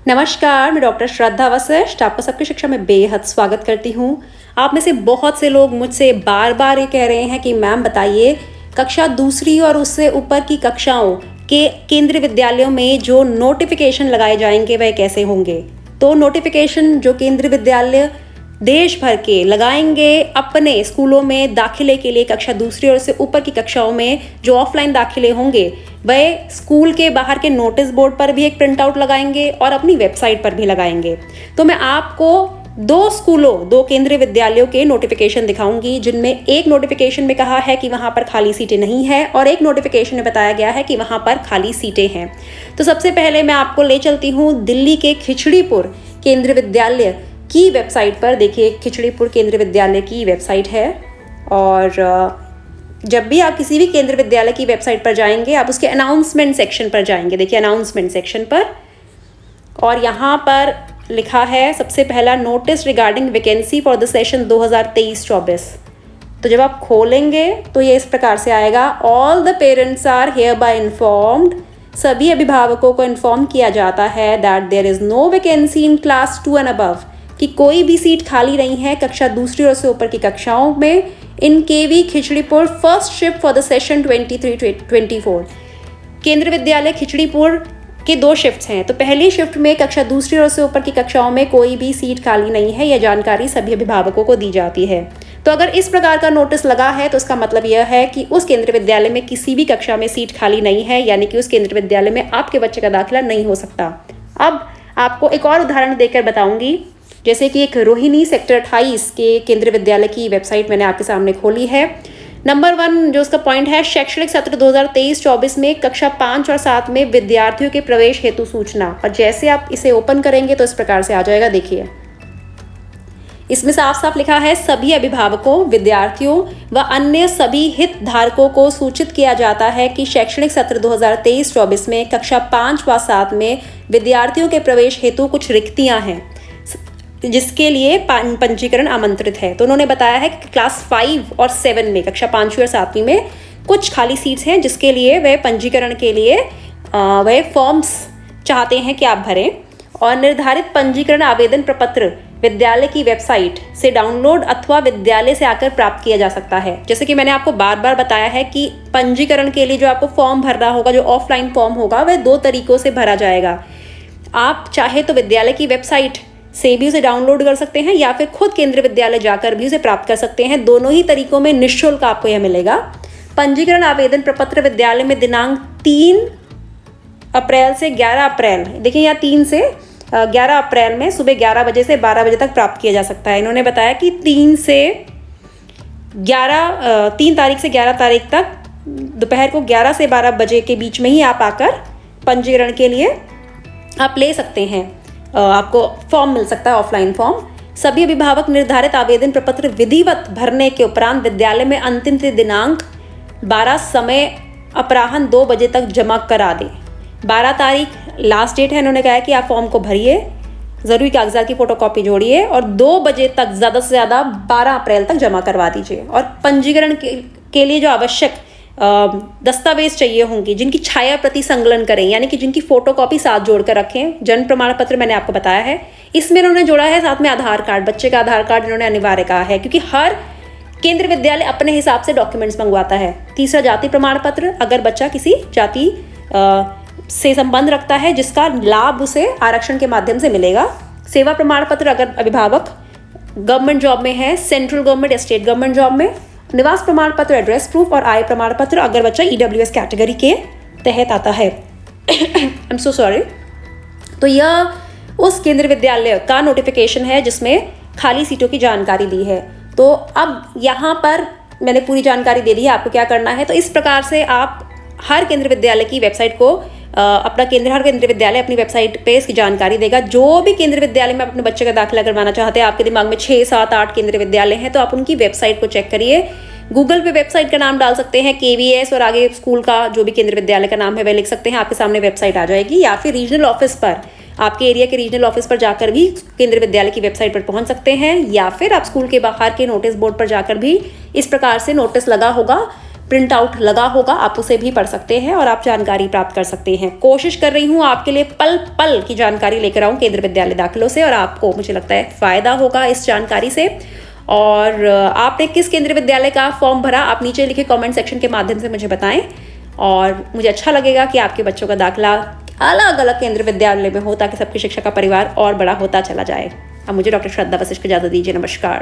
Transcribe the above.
नमस्कार, मैं डॉक्टर श्रद्धा वशिष्ठ आपका सबकी शिक्षा में बेहद स्वागत करती हूँ। आप में से बहुत से लोग मुझसे बार बार ये कह रहे हैं कि मैम बताइए, कक्षा दूसरी और उससे ऊपर की कक्षाओं के केंद्रीय विद्यालयों में जो नोटिफिकेशन लगाए जाएंगे वह कैसे होंगे। तो नोटिफिकेशन जो केंद्रीय विद्यालय देश भर के लगाएंगे अपने स्कूलों में दाखिले के लिए, कक्षा दूसरी और उससे ऊपर की कक्षाओं में जो ऑफलाइन दाखिले होंगे वह स्कूल के बाहर के नोटिस बोर्ड पर भी एक प्रिंट आउट लगाएंगे और अपनी वेबसाइट पर भी लगाएंगे। तो मैं आपको दो केंद्रीय विद्यालयों के नोटिफिकेशन दिखाऊंगी, जिनमें एक नोटिफिकेशन में कहा है कि वहां पर खाली सीटें नहीं है और एक नोटिफिकेशन में बताया गया है कि वहां पर खाली सीटें हैं। तो सबसे पहले मैं आपको ले चलती हूँ दिल्ली के खिचड़ीपुर केंद्रीय विद्यालय की वेबसाइट पर। देखिए, खिचड़ीपुर केंद्रीय विद्यालय की वेबसाइट है और जब भी आप किसी भी केंद्रीय विद्यालय की वेबसाइट पर जाएंगे आप उसके अनाउंसमेंट सेक्शन पर जाएंगे। देखिए, अनाउंसमेंट सेक्शन पर, और यहाँ पर लिखा है सबसे पहला, notice regarding vacancy for the session 2023-24। तो जब आप खोलेंगे तो ये इस प्रकार से आएगा, all the parents are here by informed. सभी अभिभावकों को इन्फॉर्म किया जाता है that there is no vacancy in class 2 and above, कि कोई भी सीट खाली नहीं है कक्षा दूसरी और से ऊपर की कक्षाओं में in KV Khichripur first shift for the session 23-24। Kendriya विद्यालय खिचड़ीपुर के 2 शिफ्ट्स हैं। तो पहली शिफ्ट में कक्षा दूसरी और से ऊपर की कक्षाओं में कोई भी सीट खाली नहीं है, यह जानकारी सभी अभिभावकों को दी जाती है। तो अगर इस प्रकार का नोटिस लगा है तो इसका मतलब यह है कि उस केंद्रीय विद्यालय में किसी भी कक्षा में सीट खाली नहीं है, यानी कि उस केंद्रीय विद्यालय में आपके बच्चे का दाखिला नहीं हो सकता। अब आपको एक और उदाहरण देकर बताऊंगी, जैसे कि एक रोहिणी सेक्टर 28 के केंद्रीय विद्यालय की वेबसाइट मैंने आपके सामने खोली है। नंबर 1 जो उसका पॉइंट है, शैक्षणिक सत्र 2023-24 में कक्षा 5 और 7 में विद्यार्थियों के प्रवेश हेतु सूचना। और जैसे आप इसे ओपन करेंगे तो इस प्रकार से आ जाएगा। देखिए, इसमें साफ साफ लिखा है, सभी अभिभावकों, विद्यार्थियों व अन्य सभी हितधारकों को सूचित किया जाता है कि शैक्षणिक सत्र 2023-24 में कक्षा 5 व 7 में विद्यार्थियों के प्रवेश हेतु कुछ रिक्तियां हैं, जिसके लिए पंजीकरण आमंत्रित है। तो उन्होंने बताया है कि क्लास 5 और 7 में, कक्षा 5वीं और 7वीं में कुछ खाली सीट्स हैं, जिसके लिए वह पंजीकरण के लिए वह फॉर्म्स चाहते हैं कि आप भरें। और निर्धारित पंजीकरण आवेदन प्रपत्र विद्यालय की वेबसाइट से डाउनलोड अथवा विद्यालय से आकर प्राप्त किया जा सकता है। जैसे कि मैंने आपको बार बार बताया है कि पंजीकरण के लिए जो आपको फॉर्म भरना होगा, जो ऑफलाइन फॉर्म होगा, वह 2 तरीकों से भरा जाएगा। आप चाहे तो विद्यालय की वेबसाइट से भी उसे डाउनलोड कर सकते हैं या फिर खुद केंद्रीय विद्यालय जाकर भी उसे प्राप्त कर सकते हैं। दोनों ही तरीकों में निःशुल्क आपको यह मिलेगा। पंजीकरण आवेदन प्रपत्र विद्यालय में दिनांक 3 अप्रैल से 11 अप्रैल, देखिए यहाँ 3 से 11 अप्रैल में सुबह 11 बजे से 12 बजे तक प्राप्त किया जा सकता है। इन्होंने बताया कि 3 तारीख से 11 तारीख तक दोपहर को 11 से 12 बजे के बीच में ही आप आकर पंजीकरण के लिए आप ले सकते हैं। आपको फॉर्म मिल सकता है, ऑफलाइन फॉर्म। सभी अभिभावक निर्धारित आवेदन प्रपत्र विधिवत भरने के उपरांत विद्यालय में अंतिम दिनांक 12 समय अपराह्न 2 बजे तक जमा करा दें। 12 तारीख लास्ट डेट है। इन्होंने कहा है कि आप फॉर्म को भरिए, ज़रूरी कागजात की फोटोकॉपी जोड़िए और 2 बजे तक, ज़्यादा से ज़्यादा 12 अप्रैल तक जमा करवा दीजिए। और पंजीकरण के लिए जो आवश्यक दस्तावेज चाहिए होंगी, जिनकी छाया प्रति संकलन करें, यानी कि जिनकी फोटोकॉपी साथ जोड़कर रखें। जन्म प्रमाण पत्र मैंने आपको बताया है, इसमें इन्होंने जोड़ा है साथ में आधार कार्ड, बच्चे का आधार कार्ड इन्होंने अनिवार्य कहा है, क्योंकि हर केंद्रीय विद्यालय अपने हिसाब से डॉक्यूमेंट्स मंगवाता है। तीसरा, जाति प्रमाण पत्र, अगर बच्चा किसी जाति से संबंध रखता है जिसका लाभ उसे आरक्षण के माध्यम से मिलेगा। सेवा प्रमाण पत्र, अगर अभिभावक गवर्नमेंट जॉब में है, सेंट्रल गवर्नमेंट या स्टेट गवर्नमेंट जॉब में। निवास प्रमाण पत्र, एड्रेस प्रूफ और आय प्रमाण पत्र, अगर बच्चा EWS कैटेगरी के तहत आता है। I am so sorry. तो यह उस केंद्रीय विद्यालय का नोटिफिकेशन है जिसमें खाली सीटों की जानकारी दी है। तो अब यहाँ पर मैंने पूरी जानकारी दे दी है आपको क्या करना है। तो इस प्रकार से आप हर केंद्रीय विद्यालय की वेबसाइट को हर केंद्रीय विद्यालय अपनी वेबसाइट पे इसकी जानकारी देगा। जो भी केंद्रीय विद्यालय में अपने बच्चे का दाखिला करवाना चाहते हैं, आपके दिमाग में 6, 7, 8 केंद्रीय विद्यालय हैं, तो आप उनकी वेबसाइट को चेक करिए। गूगल पे वेबसाइट का नाम डाल सकते हैं, KVS, और आगे स्कूल का जो भी केंद्रीय विद्यालय का नाम है वह लिख सकते हैं, आपके सामने वेबसाइट आ जाएगी। या फिर रीजनल ऑफिस पर, आपके एरिया के रीजनल ऑफिस पर जाकर भी केंद्रीय विद्यालय की वेबसाइट पर पहुंच सकते हैं, या फिर आप स्कूल के बाहर के नोटिस बोर्ड पर जाकर भी इस प्रकार से नोटिस लगा होगा प्रिंट आउट लगा होगा, आप उसे भी पढ़ सकते हैं और आप जानकारी प्राप्त कर सकते हैं। कोशिश कर रही हूँ आपके लिए पल पल की जानकारी लेकर आऊँ केंद्रीय विद्यालय दाखिलों से, और आपको मुझे लगता है फ़ायदा होगा इस जानकारी से। और आपने किस केंद्रीय विद्यालय का फॉर्म भरा, आप नीचे लिखे कमेंट सेक्शन के माध्यम से मुझे बताएं, और मुझे अच्छा लगेगा कि आपके बच्चों का दाखिला अलग अलग केंद्रीय विद्यालय में हो, ताकि सबकी शिक्षा का परिवार और बड़ा होता चला जाए। अब मुझे डॉक्टर श्रद्धा वशिष्ठ को इजाज़त दीजिए। नमस्कार।